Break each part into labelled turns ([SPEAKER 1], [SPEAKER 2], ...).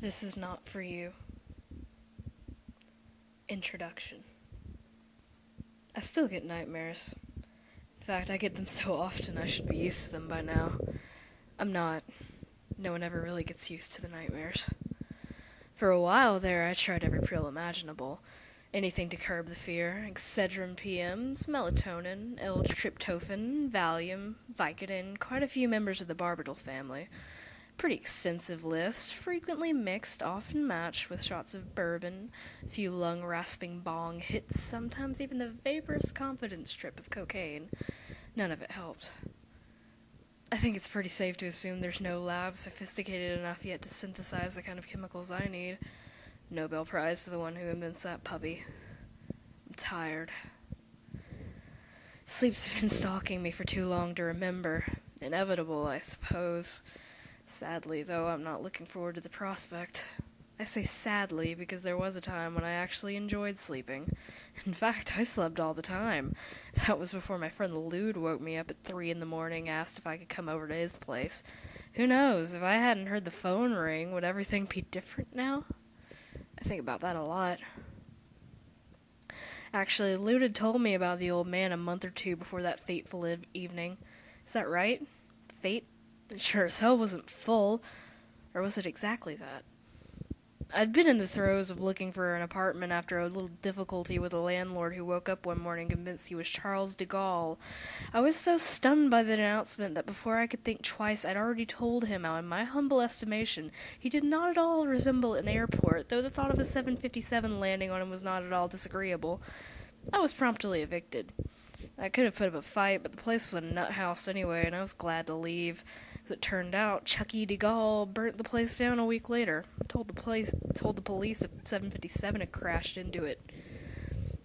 [SPEAKER 1] This is not for you. Introduction. I still get nightmares. In fact, I get them so often I should be used to them by now. I'm not. No one ever really gets used to the nightmares. For a while there, I tried every pill imaginable. Anything to curb the fear. Excedrin PMs, melatonin, L-tryptophan, Valium, Vicodin, quite a few members of the barbital family. Pretty extensive list, frequently mixed, often matched with shots of bourbon, a few lung-rasping bong hits, sometimes even the vaporous confidence trip of cocaine. None of it helped. I think it's pretty safe to assume there's no lab sophisticated enough yet to synthesize the kind of chemicals I need. Nobel Prize to the one who invents that puppy. I'm tired. Sleep's been stalking me for too long to remember. Inevitable, I suppose. Sadly, though, I'm not looking forward to the prospect. I say sadly because there was a time when I actually enjoyed sleeping. In fact, I slept all the time. That was before my friend Lude woke me up at 3 in the morning, asked if I could come over to his place. Who knows, if I hadn't heard the phone ring, would everything be different now? I think about that a lot. Actually, Lude had told me about the old man a month or two before that fateful evening. Is that right? Fate? It sure as hell wasn't full. Or was it exactly that? I'd been in the throes of looking for an apartment after a little difficulty with a landlord who woke up one morning convinced he was Charles de Gaulle. I was so stunned by the announcement that before I could think twice I'd already told him how, in my humble estimation, he did not at all resemble an airport, though the thought of a 757 landing on him was not at all disagreeable. I was promptly evicted. I could have put up a fight, but the place was a nut house anyway, and I was glad to leave. As it turned out, Chucky de Gaulle burnt the place down a week later. Told the police a 757 had crashed into it.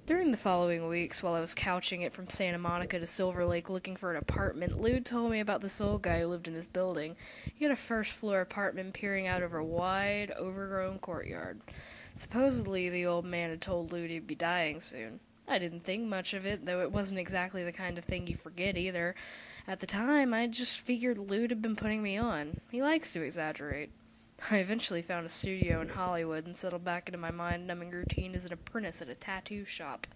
[SPEAKER 1] During the following weeks, while I was couching it from Santa Monica to Silver Lake looking for an apartment, Lude told me about this old guy who lived in his building. He had a first-floor apartment peering out over a wide, overgrown courtyard. Supposedly, the old man had told Lude he'd be dying soon. I didn't think much of it, though it wasn't exactly the kind of thing you forget either. At the time, I just figured Lude had been putting me on. He likes to exaggerate. I eventually found a studio in Hollywood and settled back into my mind-numbing routine as an apprentice at a tattoo shop.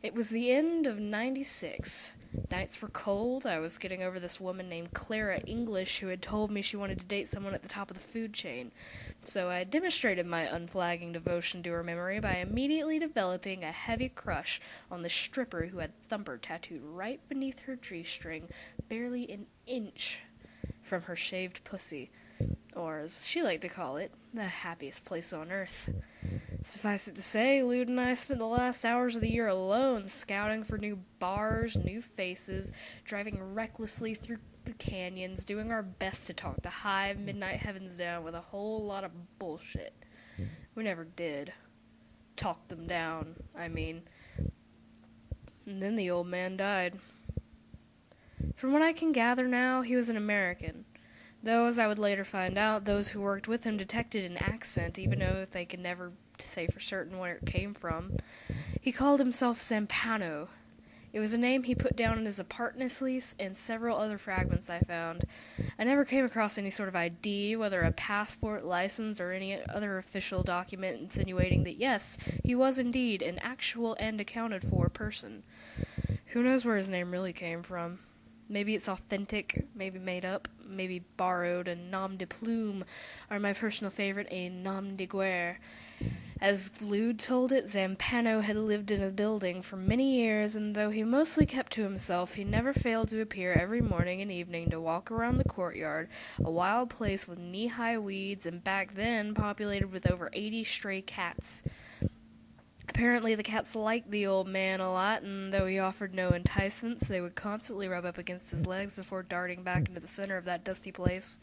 [SPEAKER 1] It was the end of '96. Nights were cold. I was getting over this woman named Clara English who had told me she wanted to date someone at the top of the food chain. So I demonstrated my unflagging devotion to her memory by immediately developing a heavy crush on the stripper who had Thumper tattooed right beneath her G-string, barely an inch from her shaved pussy, or as she liked to call it, the happiest place on earth. Suffice it to say, Lude and I spent the last hours of the year alone, scouting for new bars, new faces, driving recklessly through the canyons, doing our best to talk the high midnight heavens down with a whole lot of bullshit. We never did. Talk them down, I mean. And then the old man died. From what I can gather now, he was an American. Though, as I would later find out, those who worked with him detected an accent, even though they could never say for certain where it came from. He called himself Zampano. It was a name he put down in his apartness lease and several other fragments I found. I never came across any sort of ID, whether a passport, license, or any other official document insinuating that, yes, he was indeed an actual and accounted-for person. Who knows where his name really came from? Maybe it's authentic, maybe made up, maybe borrowed. A nom de plume, or my personal favorite, a nom de guerre. As Lude told it, Zampano had lived in a building for many years, and though he mostly kept to himself, he never failed to appear every morning and evening to walk around the courtyard, a wild place with knee-high weeds, and back then populated with over 80 stray cats. Apparently the cats liked the old man a lot, and though he offered no enticements, they would constantly rub up against his legs before darting back into the center of that dusty place.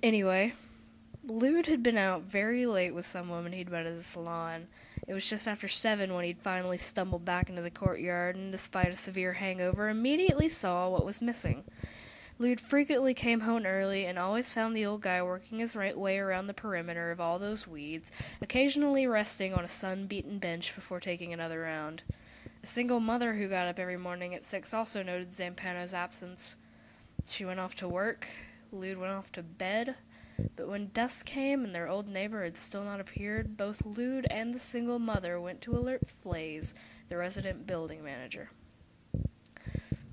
[SPEAKER 1] Anyway, Lude had been out very late with some woman he'd met at the salon. It was just after 7 when he'd finally stumbled back into the courtyard, and despite a severe hangover, immediately saw what was missing. Lude frequently came home early and always found the old guy working his right way around the perimeter of all those weeds, occasionally resting on a sun-beaten bench before taking another round. A single mother who got up every morning at 6 also noted Zampano's absence. She went off to work. Lude went off to bed. But when dusk came and their old neighbor had still not appeared, both Lude and the single mother went to alert Flays, the resident building manager.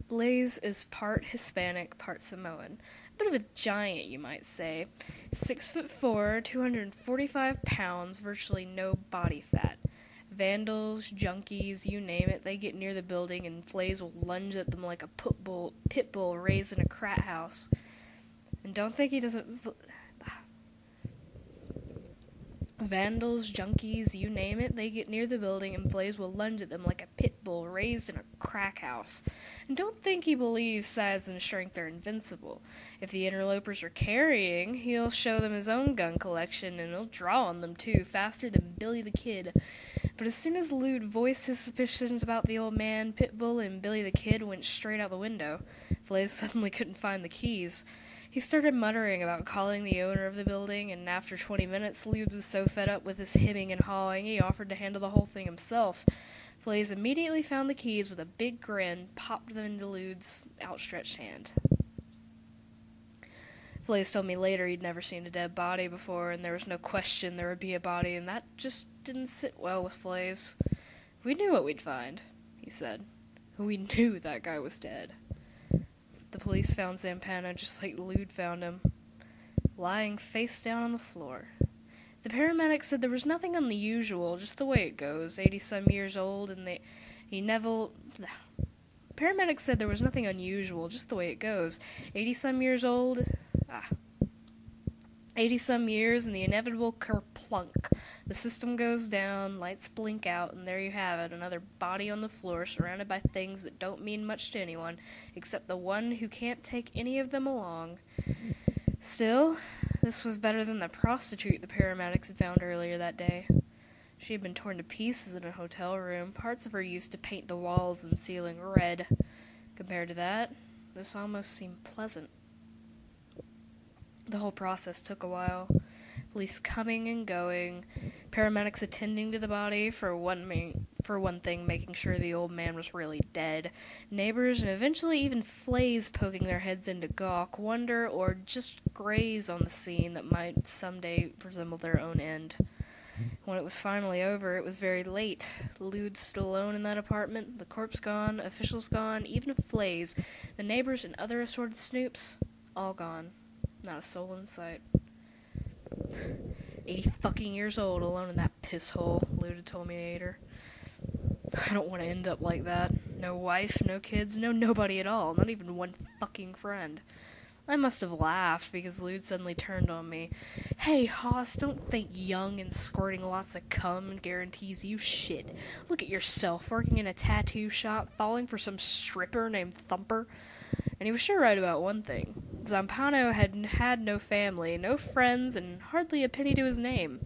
[SPEAKER 1] Blaze is part Hispanic, part Samoan. A bit of a giant, you might say. 6'4", 245 pounds, virtually no body fat. Vandals, junkies, you name it, they get near the building and Blaze will lunge at them like a pit bull raised in a crat house. And don't think he doesn't... Vandals, junkies, you name it, they get near the building and Blaze will lunge at them like a pit bull raised in a crack house. And don't think he believes size and strength are invincible. If the interlopers are carrying, he'll show them his own gun collection and he'll draw on them too, faster than Billy the Kid. But as soon as Lude voiced his suspicions about the old man, Pitbull and Billy the Kid went straight out the window. Blaze suddenly couldn't find the keys. He started muttering about calling the owner of the building, and after 20 minutes, Lude was so fed up with his hemming and hawing, he offered to handle the whole thing himself. Blaze immediately found the keys with a big grin, popped them into Lude's outstretched hand. Blaze told me later he'd never seen a dead body before, and there was no question there would be a body, and that just didn't sit well with Blaze. We knew what we'd find, he said. We knew that guy was dead. The police found Zampano just like Lude found him, lying face down on the floor. The paramedics said there was nothing unusual, just the way it goes. 80-some years old, and Paramedics said there was nothing unusual, just the way it goes. 80-some years old, 80-some years, and the inevitable kerplunk. The system goes down, lights blink out, and there you have it, another body on the floor, surrounded by things that don't mean much to anyone, except the one who can't take any of them along. Still, this was better than the prostitute the paramedics had found earlier that day. She had been torn to pieces in a hotel room, parts of her used to paint the walls and ceiling red. Compared to that, this almost seemed pleasant. The whole process took a while. Police coming and going, paramedics attending to the body, for one thing making sure the old man was really dead, neighbors, and eventually even Flays poking their heads in to gawk, wonder, or just graze on the scene that might someday resemble their own end. When it was finally over, it was very late. Lude still alone in that apartment, the corpse gone, officials gone, even Flays, the neighbors and other assorted snoops, all gone. Not a soul in sight. 80 fucking years old, alone in that piss hole, Lude told me later. I don't want to end up like that. No wife, no kids, no nobody at all, not even one fucking friend. I must have laughed because Lude suddenly turned on me. Hey, Hoss, don't think young and squirting lots of cum guarantees you shit. Look at yourself, working in a tattoo shop, falling for some stripper named Thumper. And he was sure right about one thing. Zampano had no family, no friends, and hardly a penny to his name.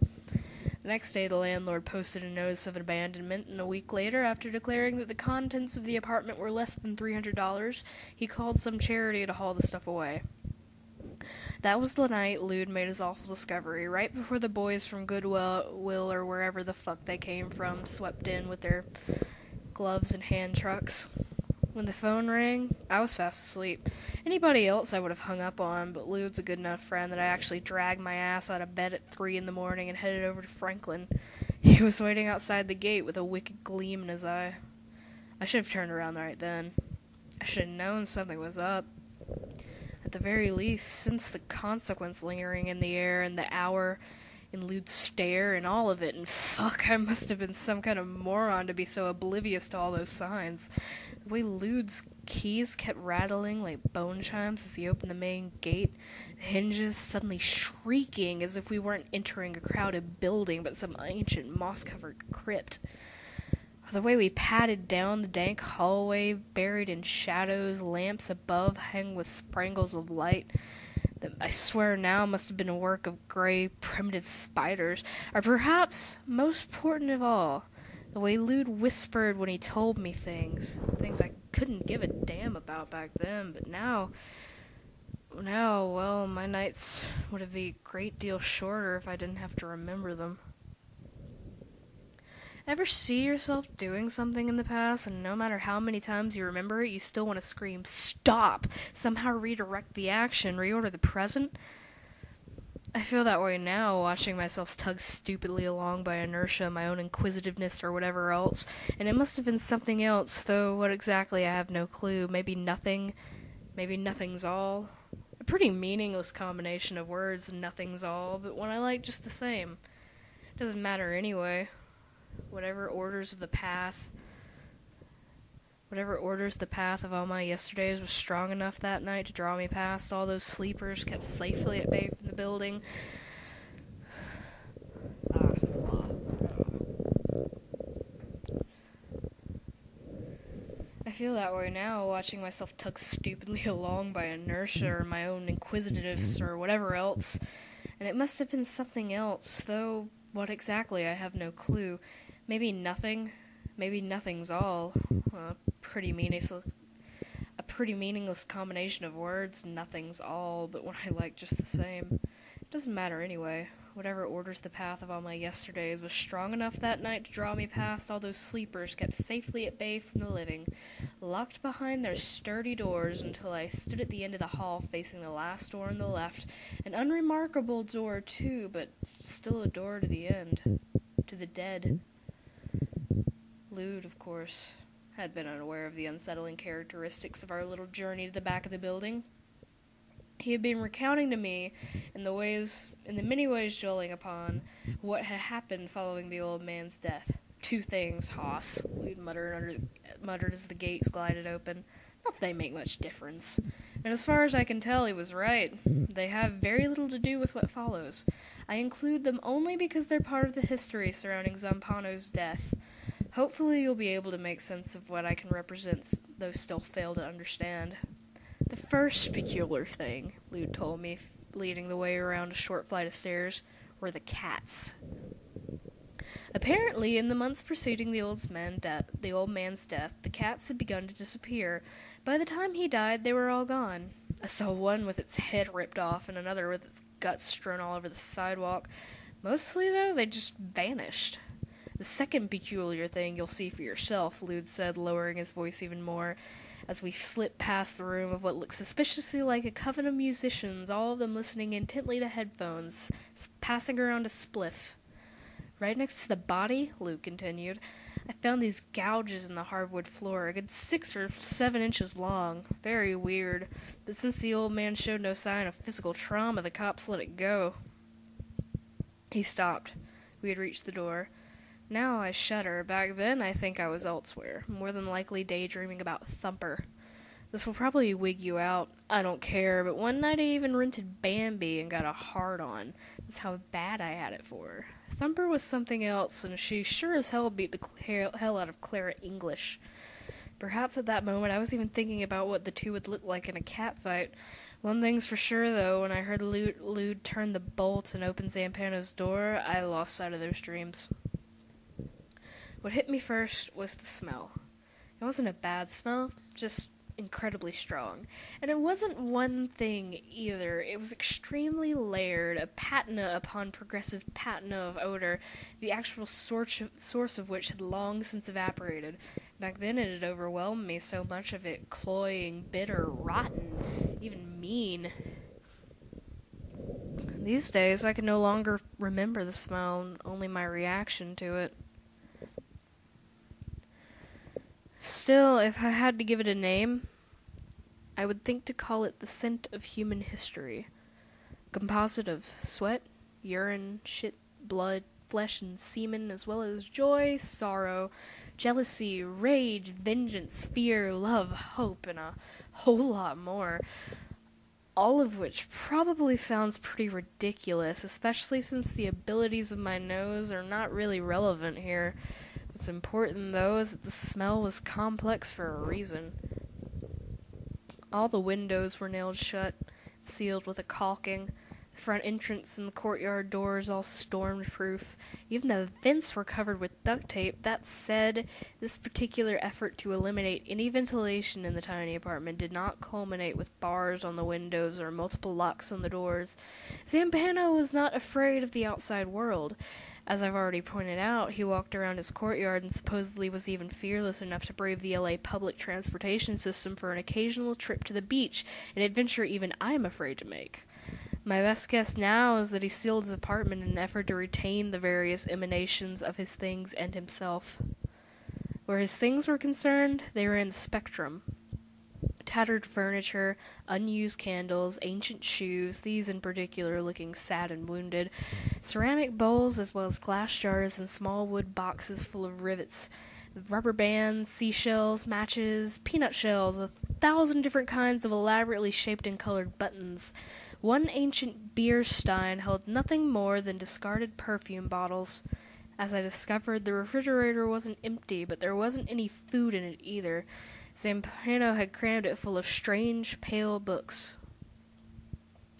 [SPEAKER 1] The next day, the landlord posted a notice of abandonment, and a week later, after declaring that the contents of the apartment were less than $300, he called some charity to haul the stuff away. That was the night Lude made his awful discovery, right before the boys from Goodwill or wherever the fuck they came from swept in with their gloves and hand trucks. When the phone rang, I was fast asleep. Anybody else I would have hung up on, but Lude's a good enough friend that I actually dragged my ass out of bed at 3 in the morning and headed over to Franklin. He was waiting outside the gate with a wicked gleam in his eye. I should have turned around right then. I should have known something was up. At the very least, since the consequence lingering in the air and the hour in Lude's stare and all of it, and fuck, I must have been some kind of moron to be so oblivious to all those signs. The way Lude's keys kept rattling like bone chimes as he opened the main gate, the hinges suddenly shrieking as if we weren't entering a crowded building but some ancient moss-covered crypt. Or the way we padded down the dank hallway, buried in shadows, lamps above hung with sprangles of light that I swear now must have been a work of gray, primitive spiders. Or perhaps, most important of all, the way Lude whispered when he told me things I couldn't give a damn about back then, but now, well, my nights would have been a great deal shorter if I didn't have to remember them. Ever see yourself doing something in the past, and no matter how many times you remember it, you still want to scream, "Stop!" Somehow redirect the action, reorder the present? I feel that way now, watching myself tugged stupidly along by inertia, my own inquisitiveness, or whatever else. And it must have been something else, though what exactly I have no clue. Maybe nothing. Maybe nothing's all. A pretty meaningless combination of words, nothing's all, but one I like just the same. It doesn't matter anyway. Whatever orders the path of all my yesterdays was strong enough that night to draw me past all those sleepers kept safely at bay from the building. I feel that way now, watching myself tug stupidly along by inertia or my own inquisitiveness or whatever else. And it must have been something else, though what exactly I have no clue. Maybe nothing. Maybe nothing's all. A pretty meaningless combination of words, nothing's all, but one I like just the same. It doesn't matter anyway. Whatever orders the path of all my yesterdays was strong enough that night to draw me past all those sleepers kept safely at bay from the living, locked behind their sturdy doors until I stood at the end of the hall facing the last door on the left, an unremarkable door too, but still a door to the end, to the dead. Lude, of course, had been unaware of the unsettling characteristics of our little journey to the back of the building. He had been recounting to me, in the many ways dwelling upon, what had happened following the old man's death. "Two things, Hoss," Lude muttered as the gates glided open. "Not that they make much difference. And as far as I can tell, he was right. They have very little to do with what follows. I include them only because they're part of the history surrounding Zampano's death. Hopefully you'll be able to make sense of what I can represent, though still fail to understand. The first peculiar thing," Lude told me, leading the way around a short flight of stairs, "were the cats. Apparently, in the months preceding the old man's death, the cats had begun to disappear. By the time he died, they were all gone. I saw one with its head ripped off and another with its guts strewn all over the sidewalk. Mostly, though, they just vanished. The second peculiar thing you'll see for yourself," Lude said, lowering his voice even more, as we slipped past the room of what looked suspiciously like a coven of musicians, all of them listening intently to headphones, passing around a spliff. "Right next to the body," Lude continued, "I found these gouges in the hardwood floor, a good 6 or 7 inches long. Very weird, but since the old man showed no sign of physical trauma, the cops let it go." He stopped. We had reached the door. Now I shudder. Back then I think I was elsewhere, more than likely daydreaming about Thumper. This will probably wig you out. I don't care, but one night I even rented Bambi and got a hard-on. That's how bad I had it for her. Thumper was something else, and she sure as hell beat the hell out of Clara English. Perhaps at that moment I was even thinking about what the two would look like in a cat fight. One thing's for sure, though, when I heard Lude turn the bolt and open Zampano's door, I lost sight of those dreams. What hit me first was the smell. It wasn't a bad smell, just incredibly strong. And it wasn't one thing either. It was extremely layered, a patina upon progressive patina of odor, the actual source of which had long since evaporated. Back then it had overwhelmed me, so much of it cloying, bitter, rotten, even mean. These days I can no longer remember the smell, only my reaction to it. Still, if I had to give it a name, I would think to call it the scent of human history. Composite of sweat, urine, shit, blood, flesh, and semen, as well as joy, sorrow, jealousy, rage, vengeance, fear, love, hope, and a whole lot more. All of which probably sounds pretty ridiculous, especially since the abilities of my nose are not really relevant here. What's important, though, is that the smell was complex for a reason. All the windows were nailed shut, sealed with a caulking. The front entrance and the courtyard doors all storm-proof. Even the vents were covered with duct tape. That said, this particular effort to eliminate any ventilation in the tiny apartment did not culminate with bars on the windows or multiple locks on the doors. Zampano was not afraid of the outside world. As I've already pointed out, he walked around his courtyard and supposedly was even fearless enough to brave the LA public transportation system for an occasional trip to the beach, an adventure even I'm afraid to make. My best guess now is that he sealed his apartment in an effort to retain the various emanations of his things and himself. Where his things were concerned, they were in the spectrum. Tattered furniture, unused candles, ancient shoes, these in particular looking sad and wounded, ceramic bowls as well as glass jars and small wood boxes full of rivets, rubber bands, seashells, matches, peanut shells, 1,000 different kinds of elaborately shaped and colored buttons. One ancient beer stein held nothing more than discarded perfume bottles. As I discovered, the refrigerator wasn't empty, but there wasn't any food in it either. Zampano had crammed it full of strange, pale books.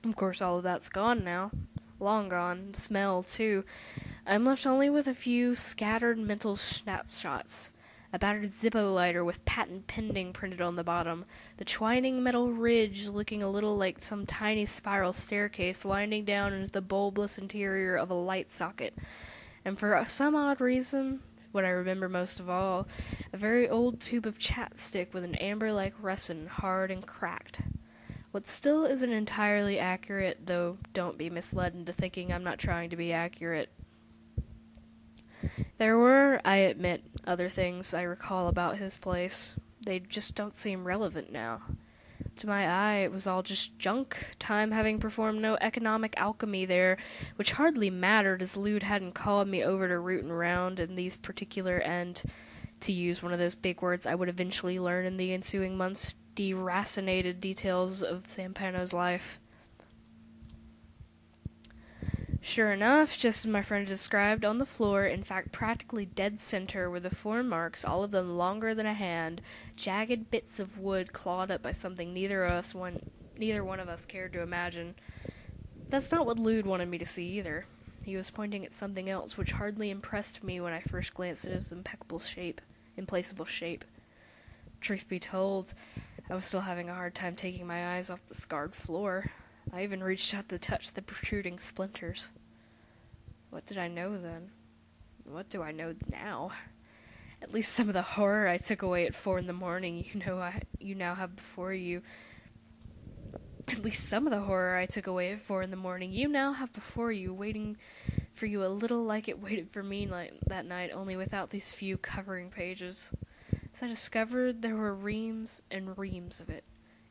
[SPEAKER 1] Of course, all of that's gone now. Long gone. The smell, too. I'm left only with a few scattered mental snapshots. A battered Zippo lighter with patent pending printed on the bottom. The twining metal ridge looking a little like some tiny spiral staircase winding down into the bulbous interior of a light socket. And for some odd reason, what I remember most of all, a very old tube of chapstick with an amber-like resin, hard and cracked. What still isn't entirely accurate, though don't be misled into thinking I'm not trying to be accurate. There were, I admit, other things I recall about his place. They just don't seem relevant now. To my eye, it was all just junk, time having performed no economic alchemy there, which hardly mattered as Lude hadn't called me over to root and round in these particular and, to use one of those big words I would eventually learn in the ensuing months, deracinated details of Zampano's life. Sure enough, just as my friend described, on the floor, in fact practically dead center, were the 4 marks, all of them longer than a hand, jagged bits of wood clawed up by something neither one of us cared to imagine. That's not what Lude wanted me to see either. He was pointing at something else which hardly impressed me when I first glanced at his implaceable shape. Truth be told, I was still having a hard time taking my eyes off the scarred floor. I even reached out to touch the protruding splinters. What did I know then? What do I know now? At least some of the horror I took away at 4 a.m, you now have before you. At least some of the horror I took away at 4 a.m, you now have before you, waiting for you a little like it waited for me that night, only without these few covering pages. As I discovered, there were reams and reams of it.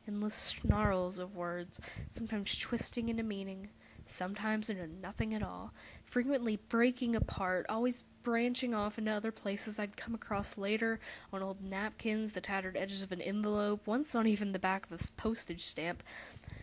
[SPEAKER 1] Endless snarls of words, sometimes twisting into meaning, sometimes into nothing at all, frequently breaking apart, always branching off into other places I'd come across later, on old napkins, the tattered edges of an envelope, once on even the back of a postage stamp.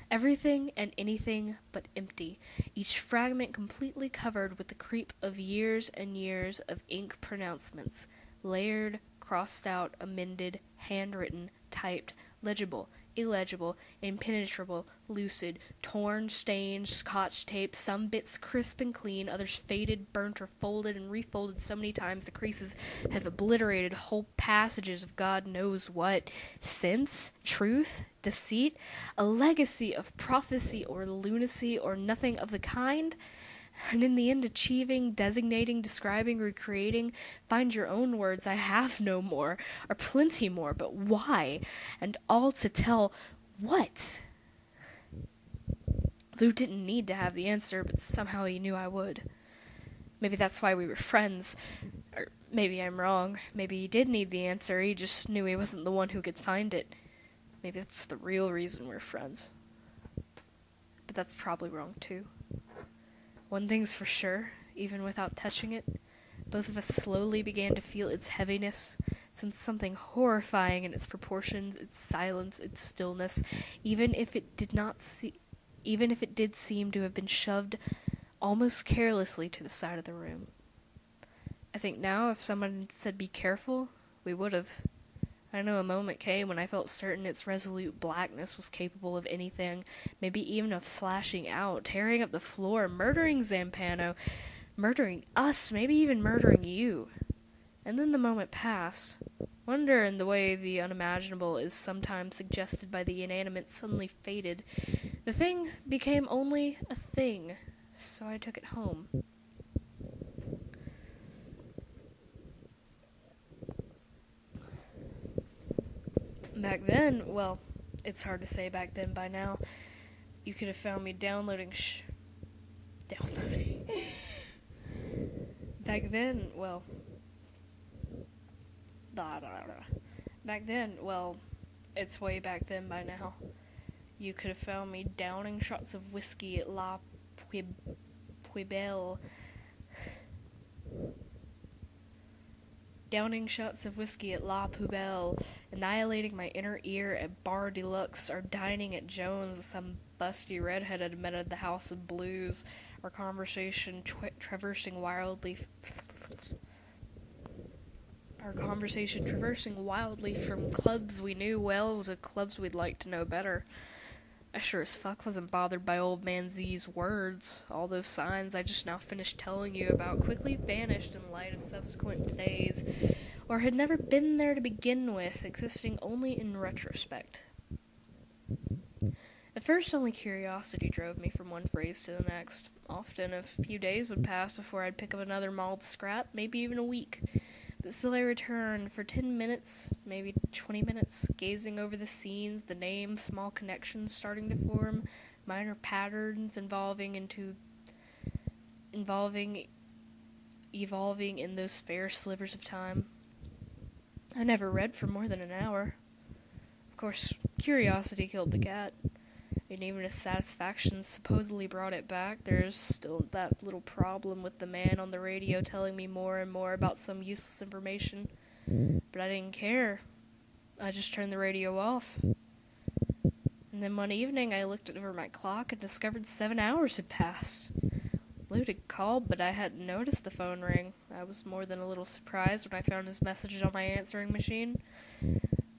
[SPEAKER 1] Everything and anything but empty, each fragment completely covered with the creep of years and years of ink pronouncements, layered, crossed out, amended, handwritten, typed, legible, illegible, impenetrable, lucid, torn, stained, scotch tape, some bits crisp and clean, others faded, burnt, or folded and refolded so many times the creases have obliterated whole passages of God knows what. Sense, truth, deceit, a legacy of prophecy or lunacy or nothing of the kind. And in the end achieving, designating, describing, recreating, find your own words, I have no more, or plenty more, but why? And all to tell what? Lou didn't need to have the answer, but somehow he knew I would. Maybe that's why we were friends. Or maybe I'm wrong. Maybe he did need the answer, he just knew he wasn't the one who could find it. Maybe that's the real reason we're friends. But that's probably wrong, too. One thing's for sure, even without touching it, both of us slowly began to feel its heaviness, since something horrifying in its proportions, its silence, its stillness, even if it did seem to have been shoved almost carelessly to the side of the room. I think now if someone had said be careful, we would have. I know a moment came when I felt certain its resolute blackness was capable of anything, maybe even of slashing out, tearing up the floor, murdering Zampano, murdering us, maybe even murdering you. And then the moment passed. Wonder, in the way the unimaginable is sometimes suggested by the inanimate, suddenly faded. The thing became only a thing, so I took it home. Back then, well, it's hard to say back then by now. You could have found me downloading downloading. Back then, well... Back then, well, it's way back then by now. You could have found me downing shots of whiskey at La Puebelle. Downing shots of whiskey at La Poubelle, annihilating my inner ear at Bar Deluxe, or dining at Jones with some busty redhead I'd met at the House of Blues, our conversation traversing wildly from clubs we knew well to clubs we'd like to know better. I sure as fuck wasn't bothered by old man Z's words. All those signs I just now finished telling you about quickly vanished in light of subsequent days, or had never been there to begin with, existing only in retrospect. At first, only curiosity drove me from one phrase to the next. Often, a few days would pass before I'd pick up another mauled scrap, maybe even a week. But still I returned for 10 minutes, maybe 20 minutes, gazing over the scenes, the names, small connections starting to form, minor patterns evolving in those spare slivers of time. I never read for more than an hour. Of course, curiosity killed the cat. And even if satisfaction supposedly brought it back, there's still that little problem with the man on the radio telling me more and more about some useless information. But I didn't care. I just turned the radio off. And then one evening I looked over my clock and discovered 7 hours had passed. Lude had called, but I hadn't noticed the phone ring. I was more than a little surprised when I found his message on my answering machine.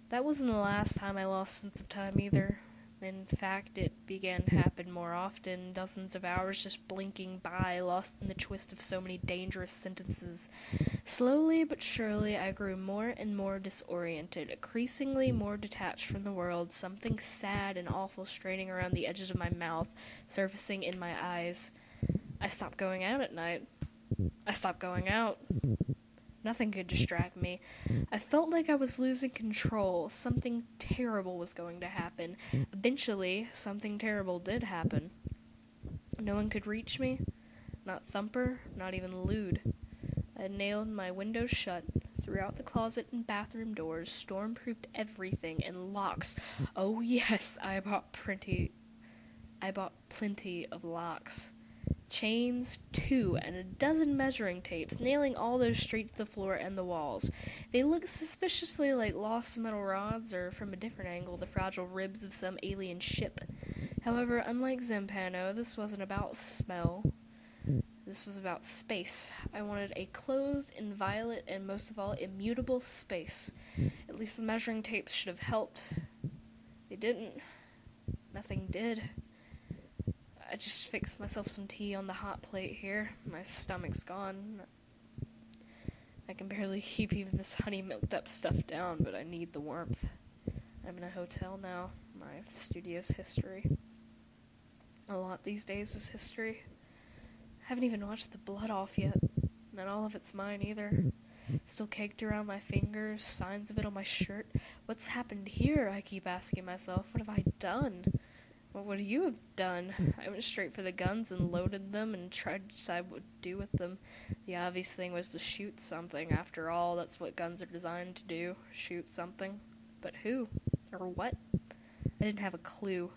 [SPEAKER 1] That wasn't the last time I lost sense of time either. In fact, it began to happen more often, dozens of hours just blinking by, lost in the twist of so many dangerous sentences. Slowly but surely, I grew more and more disoriented, increasingly more detached from the world, something sad and awful straining around the edges of my mouth, surfacing in my eyes. I stopped going out at night. I stopped going out. Nothing could distract me. I felt like I was losing control. Something terrible was going to happen. Eventually, something terrible did happen. No one could reach me. Not Thumper, not even Lude. I had nailed my windows shut, threw out the closet and bathroom doors, storm-proofed everything, and locks. Oh yes, I bought plenty of locks. Chains, too, and a dozen measuring tapes, nailing all those straight to the floor and the walls. They looked suspiciously like lost metal rods, or from a different angle, the fragile ribs of some alien ship. However, unlike Zampano, this wasn't about smell. This was about space. I wanted a closed, inviolate, and most of all, immutable space. At least the measuring tapes should have helped. They didn't. Nothing did. I just fixed myself some tea on the hot plate here. My stomach's gone. I can barely keep even this honey-milked up stuff down, but I need the warmth. I'm in a hotel now. My studio's history. A lot these days is history. I haven't even watched The Blood Off yet. Not all of it's mine either. Still caked around my fingers, signs of it on my shirt. What's happened here? I keep asking myself. What have I done? What would you have done? I went straight for the guns and loaded them and tried to decide what to do with them. The obvious thing was to shoot something. After all, that's what guns are designed to do. Shoot something. But who? Or what? I didn't have a clue.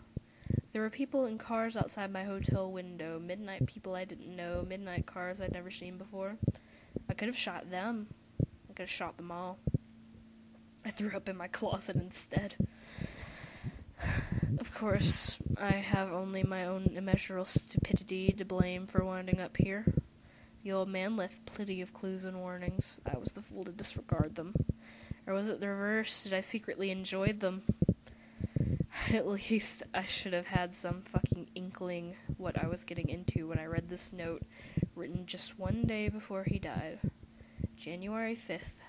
[SPEAKER 1] There were people in cars outside my hotel window. Midnight people I didn't know. Midnight cars I'd never seen before. I could have shot them. I could have shot them all. I threw up in my closet instead. Of course, I have only my own immeasurable stupidity to blame for winding up here. The old man left plenty of clues and warnings. I was the fool to disregard them. Or was it the reverse? Did I secretly enjoy them? At least I should have had some fucking inkling what I was getting into when I read this note, written just one day before he died. January 5th,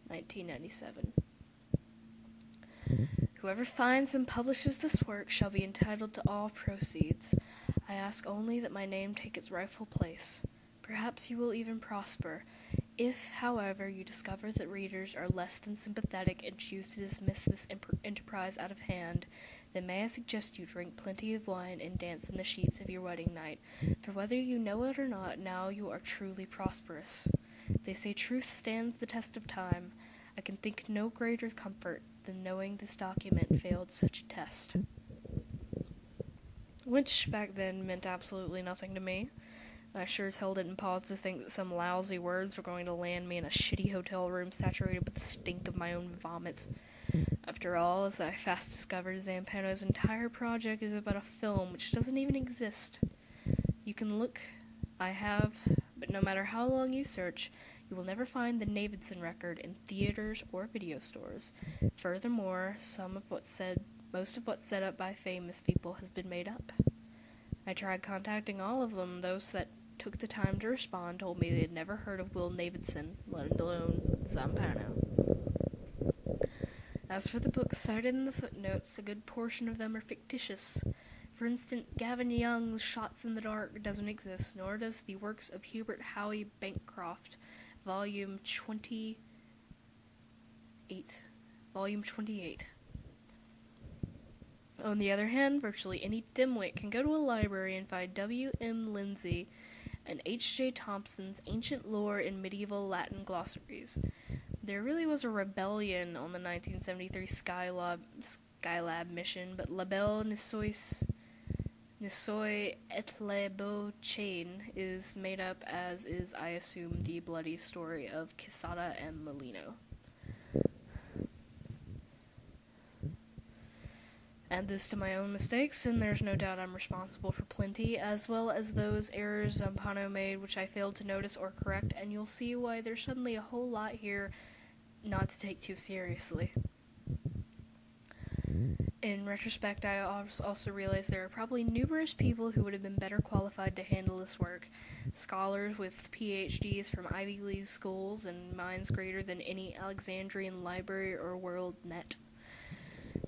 [SPEAKER 1] 1997. Whoever finds and publishes this work shall be entitled to all proceeds. I ask only that my name take its rightful place. Perhaps you will even prosper. If, however, you discover that readers are less than sympathetic and choose to dismiss this enterprise out of hand, then may I suggest you drink plenty of wine and dance in the sheets of your wedding night, for whether you know it or not, now you are truly prosperous. They say truth stands the test of time. I can think no greater comfort than knowing this document failed such a test. Which, back then, meant absolutely nothing to me. I sure as hell didn't pause to think that some lousy words were going to land me in a shitty hotel room saturated with the stink of my own vomit. After all, as I fast discovered, Zampano's entire project is about a film which doesn't even exist. You can look, I have, but no matter how long you search, you will never find the Davidson record in theaters or video stores. Furthermore, most of what's said up by famous people has been made up. I tried contacting all of them. Those that took the time to respond told me they had never heard of Will Davidson, let alone Zampano. As for the books cited in the footnotes, a good portion of them are fictitious. For instance, Gavin Young's Shots in the Dark doesn't exist, nor does the works of Hubert Howe Bancroft, Volume 28. On the other hand, virtually any dimwit can go to a library and find W.M. Lindsay and H.J. Thompson's Ancient Lore in Medieval Latin Glossaries. There really was a rebellion on the 1973 Skylab mission, but La Belle Nisoi et le Beau Chain is made up, as is, I assume, the bloody story of Quesada and Molino. Add this to my own mistakes, and there's no doubt I'm responsible for plenty, as well as those errors Zampano made which I failed to notice or correct, and you'll see why there's suddenly a whole lot here not to take too seriously. In retrospect, I also realized there are probably numerous people who would have been better qualified to handle this work. Scholars with PhDs from Ivy League schools and minds greater than any Alexandrian library or world net.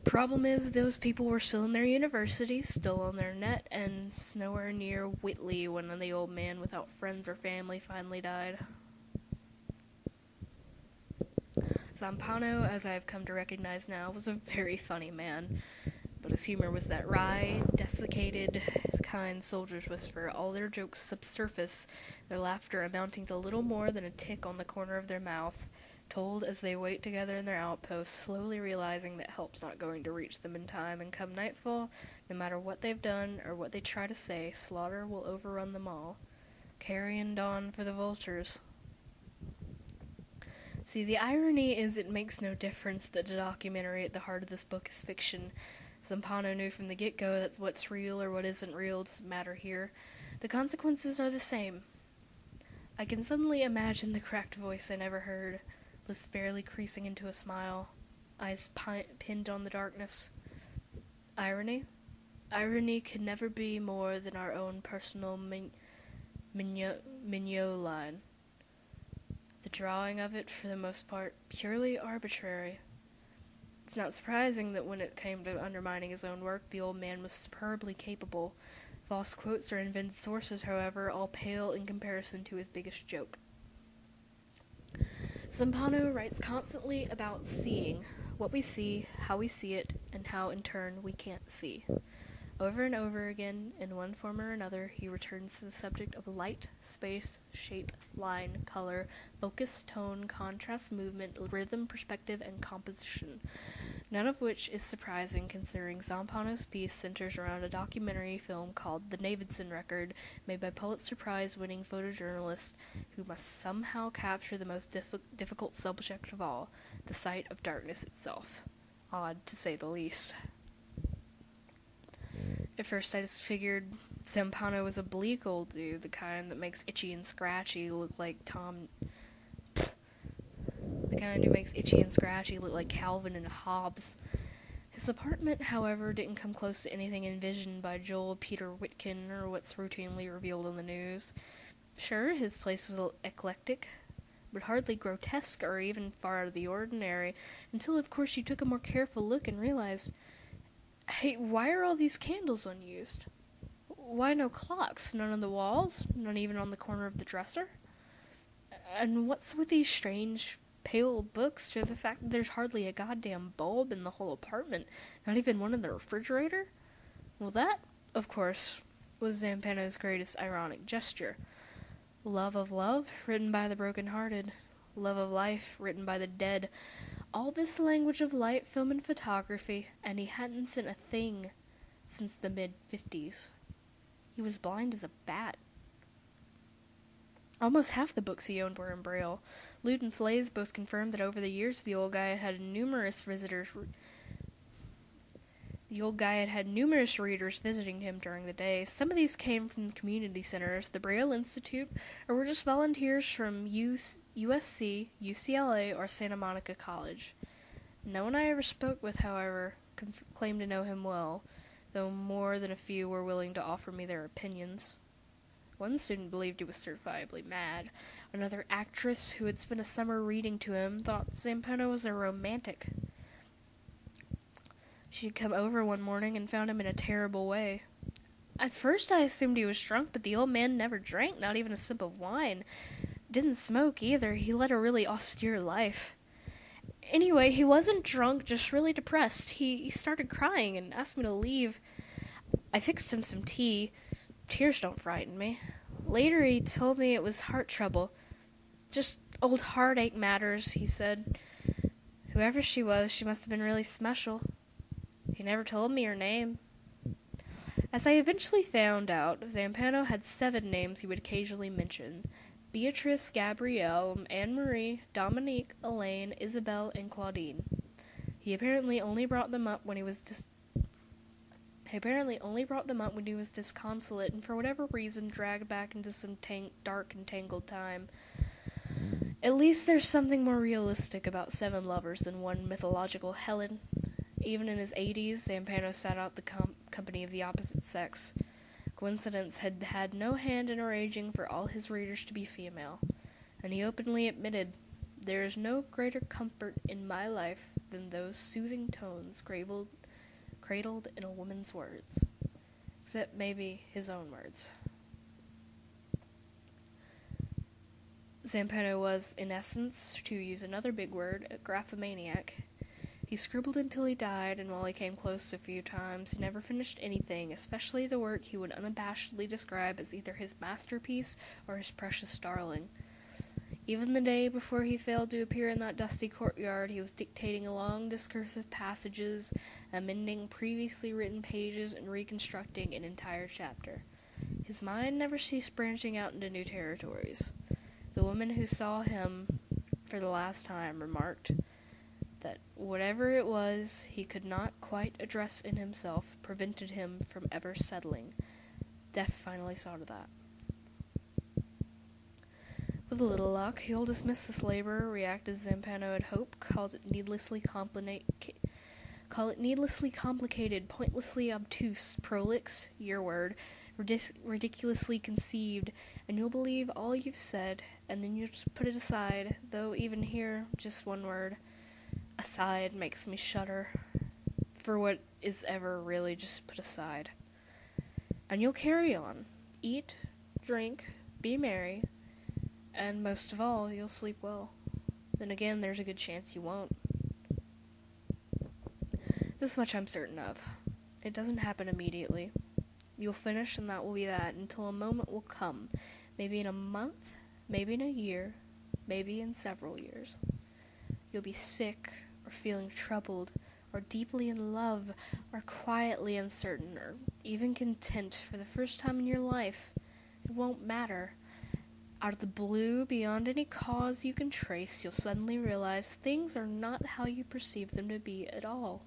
[SPEAKER 1] Problem is, those people were still in their universities, still on their net, and nowhere near Whitley when the old man without friends or family finally died. Zampano, as I have come to recognize now, was a very funny man, but his humor was that wry, desiccated, kind soldier's whisper, all their jokes subsurface, their laughter amounting to little more than a tick on the corner of their mouth, told as they wait together in their outposts, slowly realizing that help's not going to reach them in time, and come nightfall, no matter what they've done or what they try to say, slaughter will overrun them all. Carrion dawn for the vultures. See, the irony is it makes no difference that the documentary at the heart of this book is fiction. Zampano knew from the get-go that what's real or what isn't real doesn't matter here. The consequences are the same. I can suddenly imagine the cracked voice I never heard, lips barely creasing into a smile, eyes pinned on the darkness. Irony? Irony could never be more than our own personal Mignot line. The drawing of it, for the most part, purely arbitrary. It's not surprising that when it came to undermining his own work, the old man was superbly capable. False quotes or invented sources, however, all pale in comparison to his biggest joke. Zampano writes constantly about seeing, what we see, how we see it, and how, in turn, we can't see. Over and over again, in one form or another, he returns to the subject of light, space, shape, line, color, focus, tone, contrast, movement, rhythm, perspective, and composition. None of which is surprising considering Zampano's piece centers around a documentary film called The Davidson Record, made by Pulitzer Prize-winning photojournalist who must somehow capture the most difficult subject of all, the sight of darkness itself. Odd, to say the least. At first I just figured Zampano was a bleak old dude, the kind that makes Itchy and Scratchy look like the kind who makes Itchy and Scratchy look like Calvin and Hobbes. His apartment, however, didn't come close to anything envisioned by Joel Peter Witkin or what's routinely revealed in the news. Sure, his place was eclectic, but hardly grotesque or even far out of the ordinary, until of course you took a more careful look and realized, hey, why are all these candles unused? Why no clocks? None on the walls? None even on the corner of the dresser? And what's with these strange pale old books to the fact that there's hardly a goddamn bulb in the whole apartment, not even one in the refrigerator? Well, that, of course, was Zampano's greatest ironic gesture. Love of love, written by the broken-hearted. Love of life, written by the dead. All this language of light, film, and photography, and he hadn't sent a thing since the mid-50s. He was blind as a bat. Almost half the books he owned were in Braille. Lute and Flays both confirmed that over the years the old guy had had numerous readers visiting him during the day. Some of these came from community centers, the Braille Institute, or were just volunteers from USC, UCLA, or Santa Monica College. No one I ever spoke with, however, claimed to know him well, though more than a few were willing to offer me their opinions. One student believed he was certifiably mad. Another actress who had spent a summer reading to him thought Zampano was a romantic. She had come over one morning and found him in a terrible way. At first I assumed he was drunk, but the old man never drank, not even a sip of wine. Didn't smoke either. He led a really austere life. Anyway, he wasn't drunk, just really depressed. He started crying and asked me to leave. I fixed him some tea. Tears don't frighten me. Later he told me it was heart trouble. Just old heartache matters, he said. Whoever she was, she must have been really special. He never told me her name. As I eventually found out, Zampano had 7 names he would occasionally mention. Beatrice, Gabrielle, Anne-Marie, Dominique, Elaine, Isabelle, and Claudine. He apparently only brought them up when he was disconsolate and for whatever reason dragged back into some dark and tangled time. At least there's something more realistic about 7 lovers than one mythological Helen. Even in his 80s, Zampano sat out the company of the opposite sex. Coincidence had had no hand in arranging for all his readers to be female, and he openly admitted, "There is no greater comfort in my life than those soothing tones cradled in a woman's words." Except maybe his own words. Zampano was, in essence, to use another big word, a graphomaniac. He scribbled until he died, and while he came close a few times, he never finished anything, especially the work he would unabashedly describe as either his masterpiece or his precious darling. Even the day before he failed to appear in that dusty courtyard, he was dictating long discursive passages, amending previously written pages, and reconstructing an entire chapter. His mind never ceased branching out into new territories. The woman who saw him for the last time remarked that whatever it was he could not quite address in himself prevented him from ever settling. Death finally saw to that. With a little luck, he'll dismiss this labor, react as Zampano had hoped, call it needlessly complicated, pointlessly obtuse, prolix, your word, ridiculously conceived, and you'll believe all you've said, and then you just put it aside, though even here, just one word. Aside makes me shudder, for what is ever really just put aside. And you'll carry on, eat, drink, be merry, and most of all, you'll sleep well. Then again, there's a good chance you won't. This much I'm certain of. It doesn't happen immediately. You'll finish and that will be that, until a moment will come, maybe in a month, maybe in a year, maybe in several years. You'll be sick, or feeling troubled, or deeply in love, or quietly uncertain, or even content for the first time in your life. It won't matter. Out of the blue, beyond any cause you can trace, you'll suddenly realize things are not how you perceive them to be at all.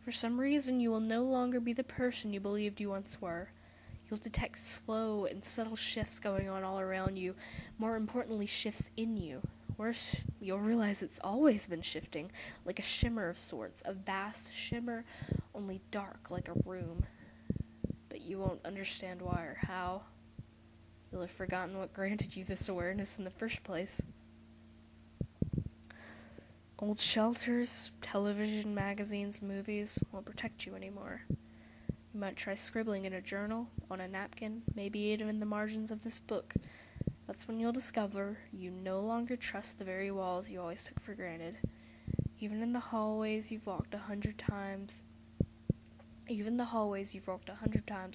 [SPEAKER 1] For some reason, you will no longer be the person you believed you once were. You'll detect slow and subtle shifts going on all around you, more importantly, shifts in you. Worse, you'll realize it's always been shifting, like a shimmer of sorts, a vast shimmer, only dark like a room. But you won't understand why or how. You'll have forgotten what granted you this awareness in the first place. Old shelters, television, magazines, movies won't protect you anymore. You might try scribbling in a journal, on a napkin, maybe even in the margins of this book. That's when you'll discover you no longer trust the very walls you always took for granted. Even in the hallways you've walked 100 times,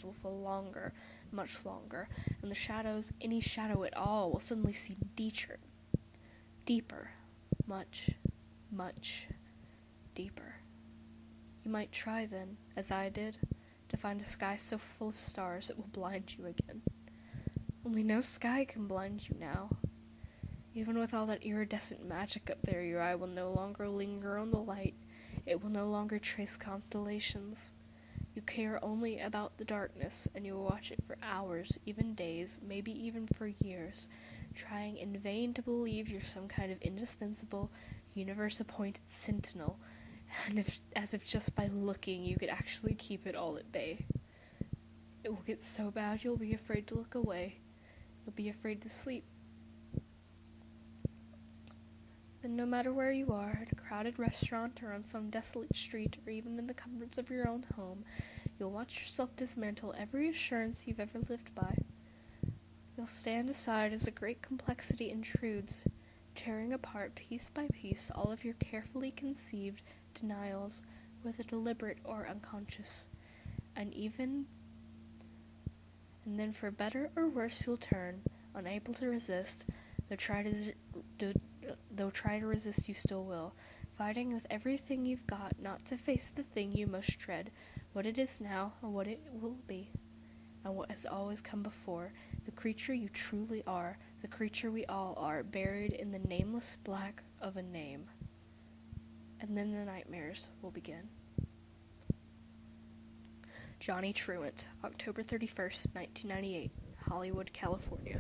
[SPEAKER 1] will feel longer, much longer, and the shadows, any shadow at all, will suddenly seem deeper, much, much deeper. You might try then, as I did, to find a sky so full of stars it will blind you again. Only no sky can blind you now. Even with all that iridescent magic up there, your eye will no longer linger on the light. It will no longer trace constellations. You care only about the darkness, and you will watch it for hours, even days, maybe even for years, trying in vain to believe you're some kind of indispensable, universe-appointed sentinel, and as if just by looking you could actually keep it all at bay. It will get so bad you'll be afraid to look away. You'll be afraid to sleep. Then no matter where you are, at a crowded restaurant or on some desolate street or even in the comforts of your own home, you'll watch yourself dismantle every assurance you've ever lived by. You'll stand aside as a great complexity intrudes, tearing apart piece by piece all of your carefully conceived denials, whether deliberate or unconscious, and then for better or worse you'll turn, unable to resist, though try to resist you still will, fighting with everything you've got not to face the thing you most dread, what it is now and what it will be, and what has always come before, the creature you truly are, the creature we all are, buried in the nameless black of a name. And then the nightmares will begin. Johnny Truant, October 31st, 1998, Hollywood, California.